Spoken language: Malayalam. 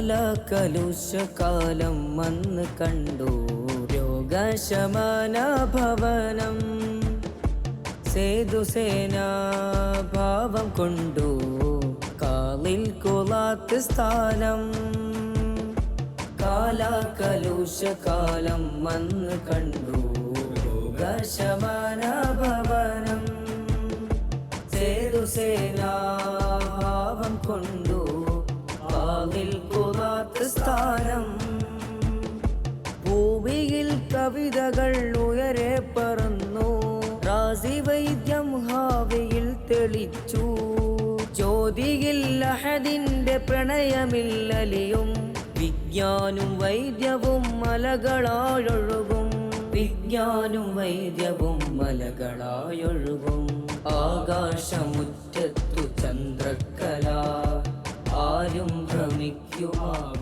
കാലകലുഷകാലം വന്ന് കണ്ടു രോഗശമന ഭവനം സേതുസേനാ ഭാവം കൊണ്ടു കാലിൽ കുളാത്ത് സ്ഥാനം കാലകലുഷകാലം വന്ന് കണ്ടു രോഗശമന ഭവനം സേതുസേനാ ഭാവം കൊണ്ടു കാലിൽ കുളാത്ത് സ്ഥാനം ഭൂമിയിൽ കവിതകൾ ഉയരെ പറന്നു റാസി വൈദ്യം ഹാവിയിൽ തെളിച്ചു ജ്യോതിയിൽ അഹദിന്റെ പ്രണയമില്ലലിയും വിജ്ഞാനും വൈദ്യവും മലകളായൊഴുകും വിജ്ഞാനും വൈദ്യവും മലകളായൊഴുകും ആകാശമുറ്റത്തു ചന്ദ്രക്കല ആരും ഭ്രമിക്കുമാവ